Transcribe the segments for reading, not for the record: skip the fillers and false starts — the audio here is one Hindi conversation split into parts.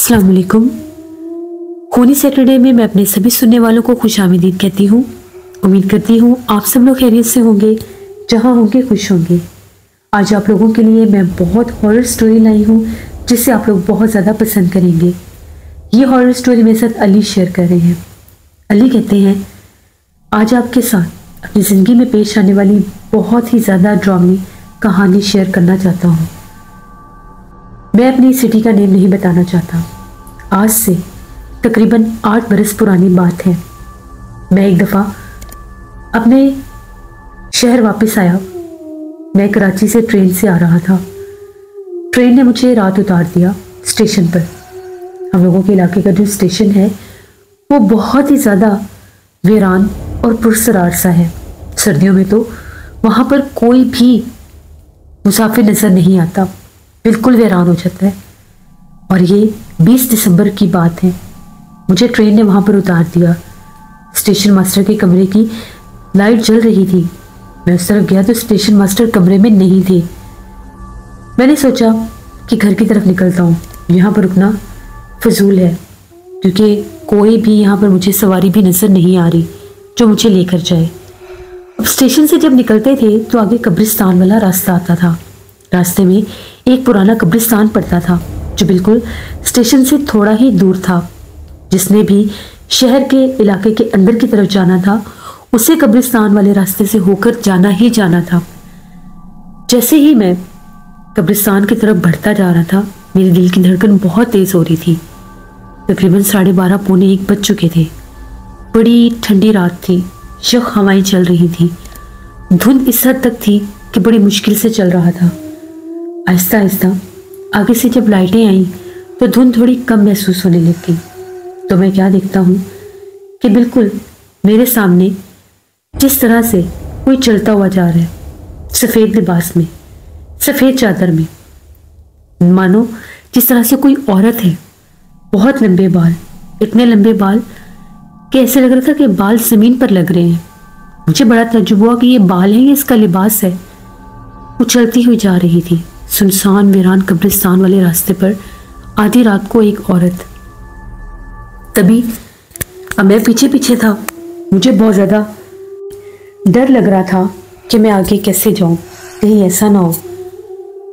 अस्सलाम वालेकुम। खूनी सैटरडे में मैं अपने सभी सुनने वालों को खुशामदीद कहती हूँ। उम्मीद करती हूँ आप सब लोग खैरियत से होंगे, जहाँ होंगे खुश होंगे। आज आप लोगों के लिए मैं बहुत हॉरर स्टोरी लाई हूँ जिसे आप लोग बहुत ज़्यादा पसंद करेंगे। ये हॉरर स्टोरी मेरे साथ अली शेयर कर रहे हैं। अली कहते हैं, आज आपके साथ अपनी ज़िंदगी में पेश आने वाली बहुत ही ज़्यादा ड्रामी कहानी शेयर करना चाहता हूँ। मैं अपनी सिटी का नेम नहीं बताना चाहता। आज से तकरीबन 8 बरस पुरानी बात है। मैं एक दफ़ा अपने शहर वापस आया। मैं कराची से ट्रेन से आ रहा था। ट्रेन ने मुझे रात उतार दिया स्टेशन पर। हम लोगों के इलाके का जो स्टेशन है वो बहुत ही ज़्यादा वीरान और पुरसरार सा है। सर्दियों में तो वहाँ पर कोई भी मुसाफिर नज़र नहीं आता, बिल्कुल वीरान हो जाता है। और ये 20 दिसंबर की बात है। मुझे ट्रेन ने वहाँ पर उतार दिया। स्टेशन मास्टर के कमरे की लाइट जल रही थी। मैं उस तरफ गया तो स्टेशन मास्टर कमरे में नहीं थे। मैंने सोचा कि घर की तरफ निकलता हूँ, यहाँ पर रुकना फजूल है क्योंकि कोई भी यहाँ पर मुझे सवारी भी नज़र नहीं आ रही जो मुझे लेकर जाए। अब स्टेशन से जब निकलते थे तो आगे कब्रिस्तान वाला रास्ता आता था। रास्ते में एक पुराना कब्रिस्तान पड़ता था जो बिल्कुल स्टेशन से थोड़ा ही दूर था। जिसने भी शहर के इलाके के अंदर की तरफ जाना था उसे कब्रिस्तान वाले रास्ते से होकर जाना ही जाना था। जैसे ही मैं कब्रिस्तान की तरफ बढ़ता जा रहा था, मेरे दिल की धड़कन बहुत तेज हो रही थी। तकरीबन 12:30 पौने 1 बज चुके थे। बड़ी ठंडी रात थी, यख हवाएं चल रही थी। धुंध इस हद तक थी कि बड़ी मुश्किल से चल रहा था। आहिस्ता आहिस्ता आगे से जब लाइटें आईं तो धुंध थोड़ी कम महसूस होने लग गई। तो मैं क्या देखता हूँ कि बिल्कुल मेरे सामने जिस तरह से कोई चलता हुआ जा रहा है, सफ़ेद लिबास में, सफ़ेद चादर में, मानो जिस तरह से कोई औरत है। बहुत लंबे बाल, इतने लंबे बाल कि ऐसे लग रहा था कि बाल ज़मीन पर लग रहे हैं। मुझे बड़ा तजुर्बा हुआ कि ये बाल है, ये इसका लिबास है। वो चलती हुई जा रही थी सुनसान वीरान कब्रिस्तान वाले रास्ते पर, आधी रात को एक औरत। तभी अब मैं पीछे पीछे था। मुझे बहुत ज़्यादा डर लग रहा था कि मैं आगे कैसे जाऊं, कहीं ऐसा ना हो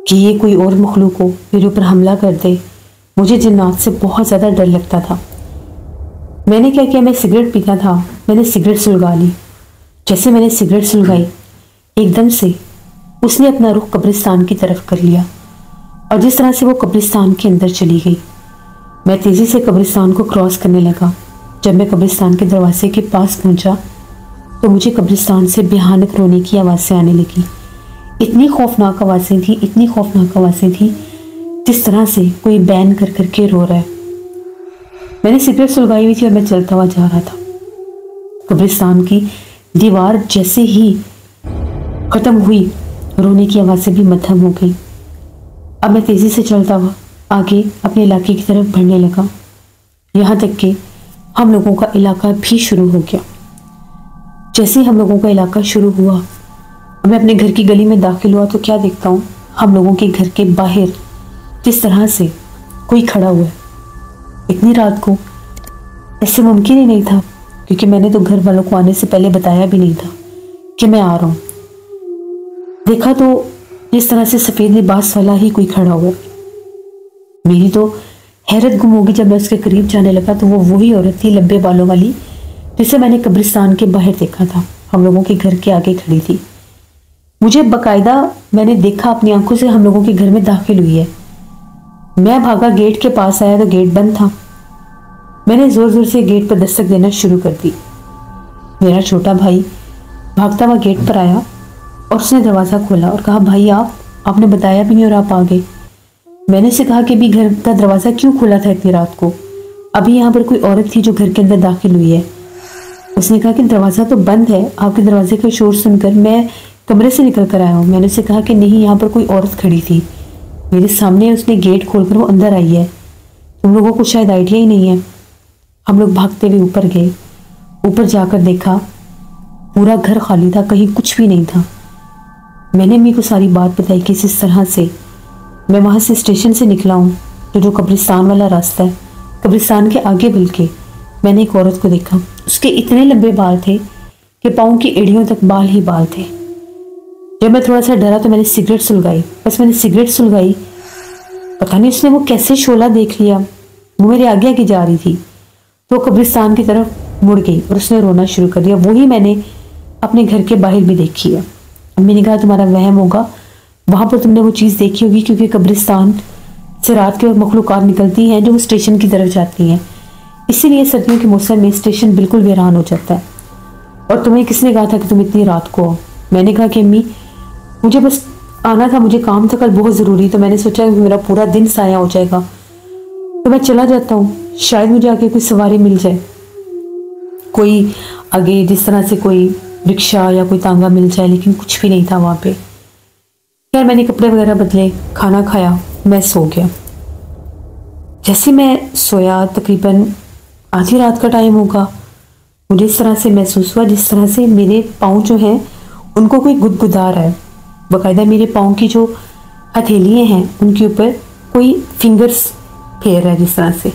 कि ये कोई और मखलूक हो मेरे ऊपर हमला कर दे। मुझे जिन्नात से बहुत ज़्यादा डर लगता था। मैंने क्या किया, मैं सिगरेट पीता था, मैंने सिगरेट सुलगा ली। जैसे मैंने सिगरेट सुलगाई, एकदम से उसने अपना रुख कब्रिस्तान की तरफ कर लिया और जिस तरह से वो कब्रिस्तान के अंदर चली गई, मैं तेज़ी से कब्रिस्तान को क्रॉस करने लगा। जब मैं कब्रिस्तान के दरवाजे के पास पहुंचा तो मुझे कब्रिस्तान से भयानक रोने की आवाज़ें आने लगी। इतनी खौफनाक आवाज़ें थी, इतनी खौफनाक आवाज़ें थी, जिस तरह से कोई बैन कर करके रो रहा है। मैंने सिगरेट सुलगाई हुई थी और मैं चलता हुआ जा रहा था। कब्रिस्तान की दीवार जैसे ही ख़त्म हुई, रोने की आवाज़ें भी मद्धम हो गई। अब मैं तेज़ी से चलता हुआ आगे अपने इलाके की तरफ बढ़ने लगा, यहाँ तक कि हम लोगों का इलाका भी शुरू हो गया। जैसे ही हम लोगों का इलाका शुरू हुआ, मैं अपने घर की गली में दाखिल हुआ तो क्या देखता हूँ, हम लोगों के घर के बाहर जिस तरह से कोई खड़ा हुआ है। इतनी रात को ऐसे मुमकिन ही नहीं था क्योंकि मैंने तो घर वालों को आने से पहले बताया भी नहीं था कि मैं आ रहा हूँ। देखा तो जिस तरह से सफ़ेद लिबास वाला ही कोई खड़ा हुआ। मेरी तो हैरत गुम होगी जब मैं उसके करीब जाने लगा तो वो वही औरत थी लंबे बालों वाली जिसे मैंने कब्रिस्तान के बाहर देखा था। हम लोगों के घर के आगे खड़ी थी। मुझे बाकायदा मैंने देखा अपनी आंखों से हम लोगों के घर में दाखिल हुई है। मैं भागा, गेट के पास आया तो गेट बंद था। मैंने ज़ोर ज़ोर से गेट पर दस्तक देना शुरू कर दी। मेरा छोटा भाई भागता हुआ गेट पर आया और उसने दरवाज़ा खोला और कहा, भाई आपने बताया भी नहीं और आप आ गए। मैंने उसे कहा कि भी घर का दरवाज़ा क्यों खुला था इतनी रात को? अभी यहाँ पर कोई औरत थी जो घर के अंदर दाखिल हुई है। उसने कहा कि दरवाज़ा तो बंद है, आपके दरवाजे का शोर सुनकर मैं कमरे से निकल कर आया हूँ। मैंने उसे कहा कि नहीं, यहाँ पर कोई औरत खड़ी थी मेरे सामने, उसने गेट खोलकर वो अंदर आई है। तुम लोगों को शायद आइडिया ही नहीं है। हम लोग भागते हुए ऊपर गए। ऊपर जाकर देखा पूरा घर खाली था, कहीं कुछ भी नहीं था। मैंने अम्मी को सारी बात बताई कि इस तरह से मैं वहाँ से स्टेशन से निकला हूँ, तो जो कब्रिस्तान वाला रास्ता है कब्रिस्तान के आगे बल्कि मैंने एक औरत को देखा। उसके इतने लंबे बाल थे कि पाँव की एड़ियों तक बाल ही बाल थे। जब मैं थोड़ा सा डरा तो मैंने सिगरेट सुलगाई। बस मैंने सिगरेट सुलगाई, पता नहीं उसने वो कैसे शोला देख लिया, वो मेरे आगे आगे जा रही थी तो कब्रिस्तान की तरफ मुड़ गई और उसने रोना शुरू कर दिया। वही मैंने अपने घर के बाहर भी देखी है। अम्मी ने कहा तुम्हारा वहम होगा, वहां पर तुमने वो चीज़ देखी होगी, क्योंकि कब्रिस्तान से रात के वक्त मखलूक़ात निकलती हैं जो वो स्टेशन की तरफ जाती हैं, इसीलिए सर्दियों के मौसम में स्टेशन बिल्कुल वीरान हो जाता है। और तुम्हें किसने कहा था कि तुम इतनी रात को आओ? मैंने कहा कि अम्मी मुझे बस आना था, मुझे काम था कल बहुत ज़रूरी, तो मैंने सोचा कि मेरा पूरा दिन साया हो जाएगा तो मैं चला जाता हूँ, शायद मुझे आगे कोई सवारी मिल जाए, कोई आगे जिस तरह से कोई रिक्शा या कोई तांगा मिल जाए, लेकिन कुछ भी नहीं था वहाँ पे। यार मैंने कपड़े वगैरह बदले, खाना खाया, मैं सो गया। जैसे मैं सोया तकरीबन आधी रात का टाइम होगा, मुझे इस तरह से महसूस हुआ जिस तरह से मेरे पाँव जो हैं उनको कोई गुदगुदा रहा है। बाकायदा मेरे पाँव की जो हथेलियाँ हैं उनके ऊपर कोई फिंगर्स फेर रहा है जिस तरह से।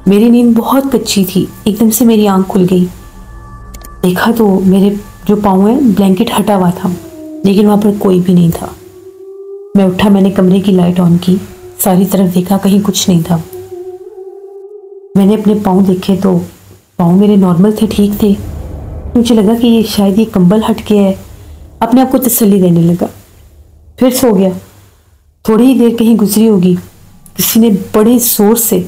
मेरी नींद बहुत कच्ची थी, एकदम से मेरी आंख खुल गई। देखा तो मेरे जो पाँव हैं ब्लैंकेट हटा हुआ था, लेकिन वहाँ पर कोई भी नहीं था। मैं उठा, मैंने कमरे की लाइट ऑन की, सारी तरफ देखा, कहीं कुछ नहीं था। मैंने अपने पाँव देखे तो पाँव मेरे नॉर्मल थे, ठीक थे। मुझे लगा कि ये शायद ये कंबल हट गया है, अपने आप को तसल्ली देने लगा। फिर सो गया। थोड़ी ही देर कहीं गुजरी होगी, किसी ने बड़े जोर से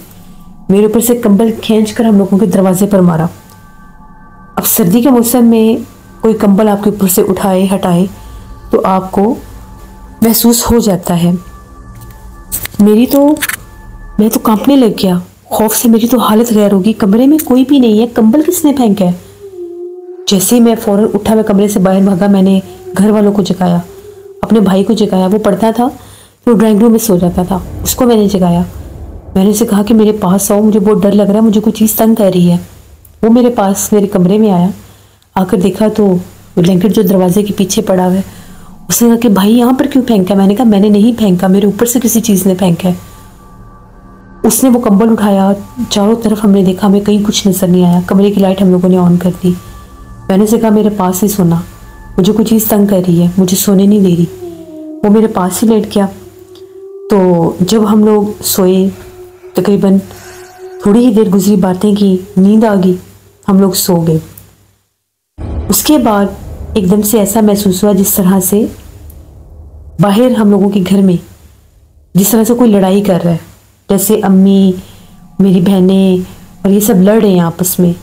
मेरे ऊपर से कंबल खींचकर हम लोगों के दरवाजे पर मारा। अब सर्दी के मौसम में कोई कंबल आपके ऊपर से उठाए हटाए तो आपको महसूस हो जाता है। मैं तो कांपने लग गया, खौफ से मेरी तो हालत गैर होगी। कमरे में कोई भी नहीं है, कंबल किसने फेंका है? जैसे ही मैं फौरन उठा, मैं कमरे से बाहर भागा। मैंने घर वालों को जगाया, अपने भाई को जगाया, वो पढ़ता था तो ड्राइंग रूम में सो जाता था, उसको मैंने जगाया। मैंने उसे कहा कि मेरे पास आओ, मुझे बहुत डर लग रहा है, मुझे कोई चीज़ तंग कर रही है। वो मेरे पास मेरे कमरे में आया, आकर देखा तो ब्लैंकेट जो दरवाजे के पीछे पड़ा हुआ है। उसने कहा कि भाई यहाँ पर क्यों फेंका? मैंने कहा मैंने नहीं फेंका, मेरे ऊपर से किसी चीज़ ने फेंका है। उसने वो कंबल उठाया, चारों तरफ हमने देखा, हमें कहीं कुछ नजर नहीं आया। कमरे की लाइट हम लोगों ने ऑन कर दी। मैंने उसे कहा मेरे पास ही सोना, मुझे कोई चीज़ तंग कर रही है, मुझे सोने नहीं दे रही। वो मेरे पास ही लेट गया। तो जब हम लोग सोए, तकरीबन थोड़ी ही देर गुजरी, बातें की, नींद आ गई, हम लोग सो गए। उसके बाद एकदम से ऐसा महसूस हुआ जिस तरह से बाहर हम लोगों के घर में जिस तरह से कोई लड़ाई कर रहा है, जैसे अम्मी, मेरी बहनें और ये सब लड़ रहे हैं आपस में।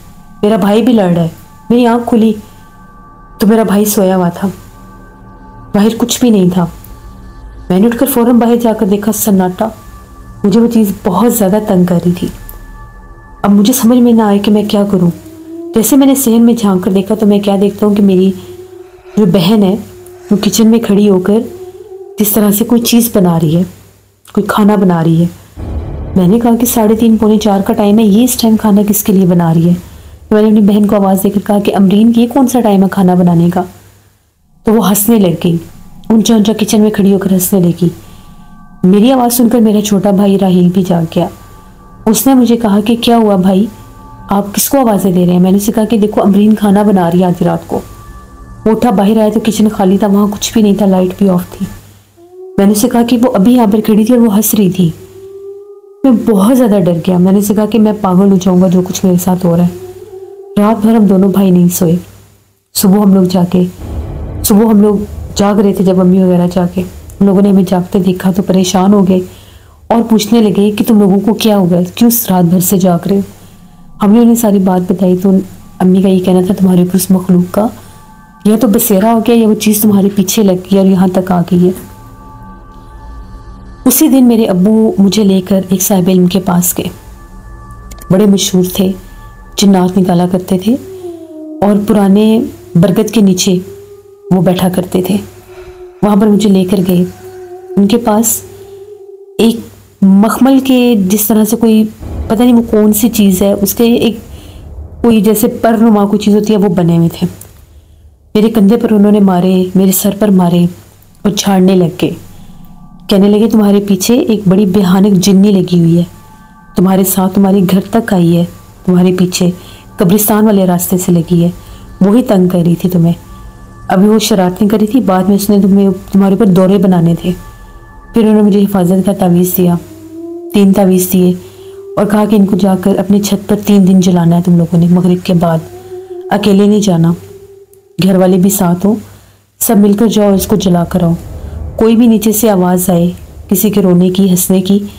मेरा भाई भी लड़ रहा है। मेरी आँख खुली तो मेरा भाई सोया हुआ था, बाहर कुछ भी नहीं था। मैंने उठकर फौरन बाहर जाकर देखा, सन्नाटा। मुझे वो चीज़ बहुत ज़्यादा तंग कर रही थी। अब मुझे समझ में ना आए कि मैं क्या करूं। जैसे मैंने सहन में झांक कर देखा तो मैं क्या देखता हूं कि मेरी जो बहन है वो किचन में खड़ी होकर जिस तरह से कोई चीज़ बना रही है, कोई खाना बना रही है। मैंने कहा कि 3:30 पौने 4 का टाइम है, ये इस टाइम खाना किसके लिए बना रही है? तो मैंने अपनी बहन को आवाज़ देकर कहा कि अमरीन, ये कौन सा टाइम है खाना बनाने का? तो वो हंसने लग गई, ऊंचा ऊंचा किचन में खड़ी होकर हंसने लगी। मेरी आवाज़ सुनकर मेरा छोटा भाई राहील भी जाग गया। उसने मुझे कहा कि क्या हुआ भाई, आप किसको आवाज़ें दे रहे हैं? मैंने उसे कहा कि देखो अमरीन खाना बना रही है आधी रात को। वो उठा, बाहर आया तो किचन खाली था, वहाँ कुछ भी नहीं था, लाइट भी ऑफ थी। मैंने उसे कहा कि वो अभी यहाँ पर खड़ी थी और वो हंस रही थी। मैं बहुत ज़्यादा डर गया। मैंने उसे कहा कि मैं पागल हो जाऊँगा जो कुछ मेरे साथ हो रहा है। रात भर हम दोनों भाई नहीं सोए। सुबह हम लोग जाग रहे थे। जब अम्मी वगैरह जाके उन लोगों ने हमें जागते देखा तो परेशान हो गए और पूछने लगे कि तुम लोगों को क्या हो गया, क्यों रात भर से जाग रहे हो? हमने उन्हें सारी बात बताई तो अम्मी का ये कहना था, तुम्हारे ऊपर उस मखलूक का या तो बसेरा हो गया या वो चीज़ तुम्हारे पीछे लग गई और यहाँ तक आ गई है। उसी दिन मेरे अब्बू मुझे लेकर एक साहिब इल्म के पास गए। बड़े मशहूर थे, जिन्नात निकाला करते थे और पुराने बरगद के नीचे वो बैठा करते थे। वहाँ पर मुझे लेकर गए। उनके पास एक मखमल के जिस तरह से कोई पता नहीं वो कौन सी चीज़ है, उसके एक कोई जैसे परनुमा कोई चीज़ होती है वो बने हुए थे। मेरे कंधे पर उन्होंने मारे, मेरे सर पर मारे और झाड़ने लग गए। कहने लगे तुम्हारे पीछे एक बड़ी भयानक जिन्नी लगी हुई है, तुम्हारे साथ तुम्हारे घर तक आई है, तुम्हारे पीछे कब्रिस्तान वाले रास्ते से लगी है, वही तंग कर रही थी तुम्हें। अभी वो शरारतें करी थी, बाद में उसने तुम्हारे ऊपर दौरे बनाने थे। फिर उन्होंने मुझे हिफाजत का तावीज़ दिया, 3 तावीज़ दिए और कहा कि इनको जाकर अपनी छत पर 3 दिन जलाना है तुम लोगों ने, मगरिब के बाद। अकेले नहीं जाना, घर वाले भी साथ हो, सब मिलकर जाओ, इसको जला कर आओ। कोई भी नीचे से आवाज़ आए किसी के रोने की, हंसने की,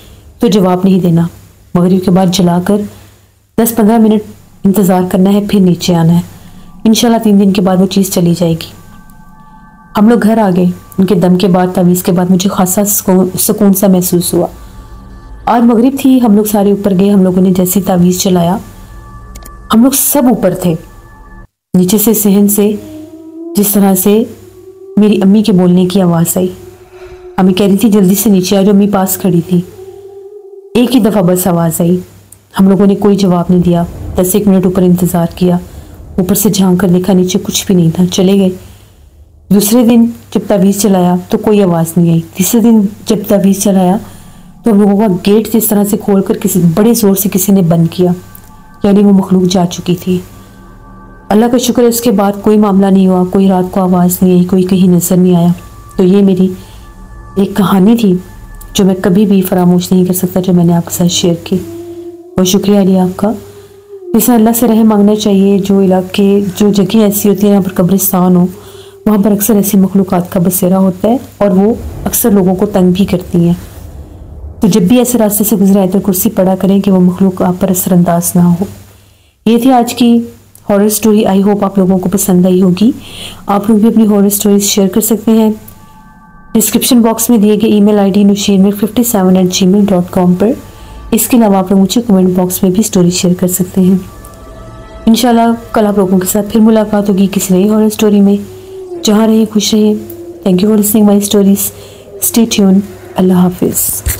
तो जवाब नहीं देना। मगरिब के बाद जलाकर 10-15 मिनट इंतज़ार करना है, फिर नीचे आना है। इंशाल्लाह 3 दिन के बाद वो चीज़ चली जाएगी। हम लोग घर आ गए। उनके दम के बाद, तावीज़ के बाद मुझे खासा सुकून सा महसूस हुआ। आज मगरिब थी, हम लोग सारे ऊपर गए। हम लोगों ने जैसी तावीज़ चलाया, हम लोग सब ऊपर थे। नीचे से सहन से जिस तरह से मेरी अम्मी के बोलने की आवाज़ आई, अम्मी कह रही थी जल्दी से नीचे आ जाओ, अम्मी पास खड़ी थी। एक ही दफ़ा बस आवाज़ आई, हम लोगों ने कोई जवाब नहीं दिया। 10-1 मिनट ऊपर इंतज़ार किया, ऊपर से झांक कर देखा, नीचे कुछ भी नहीं था, चले गए। दूसरे दिन जब तावीज़ चलाया तो कोई आवाज़ नहीं आई। तीसरे दिन जब तावीज़ चलाया तो हम लोगों का गेट जिस तरह से खोल कर किसी बड़े ज़ोर से किसी ने बंद किया, यानी वो मखलूक जा चुकी थी। अल्लाह का शुक्र है, उसके बाद कोई मामला नहीं हुआ, कोई रात को आवाज़ नहीं आई, कोई कहीं नज़र नहीं आया। तो ये मेरी एक कहानी थी जो मैं कभी भी फरामोश नहीं कर सकता, जो मैंने आपके साथ शेयर की। बहुत शुक्रिया अली आपका। इसमें अल्लाह से रहम मांगना चाहिए। जो इलाके, जो जगह ऐसी होती है यहाँ पर कब्रिस्तान हो, वहाँ पर अक्सर ऐसी मखलूक़ात का बसेरा होता है और वो अक्सर लोगों को तंग भी करती हैं। तो जब भी ऐसे रास्ते से गुजरा है तो कुर्सी पड़ा करें कि वो मखलूक आप पर असरअंदाज ना हो। ये थी आज की हॉरर स्टोरी। आई होप आप लोगों को पसंद आई होगी। आप लोग भी अपनी हॉरर स्टोरीज शेयर कर सकते हैं। डिस्क्रिप्शन बॉक्स में दिए गए ईमेल आईडी nusheermir57@gmail.com पर। इसके अलावा आप लोग मुझे कमेंट बॉक्स में भी स्टोरी शेयर कर सकते हैं। इंशाल्लाह कल आप लोगों के साथ फिर मुलाकात होगी किसी नई हॉरर स्टोरी में। जहाँ रहें खुश रहें। Thank you for listening my stories. Stay tune. अल्लाह हाफिज़।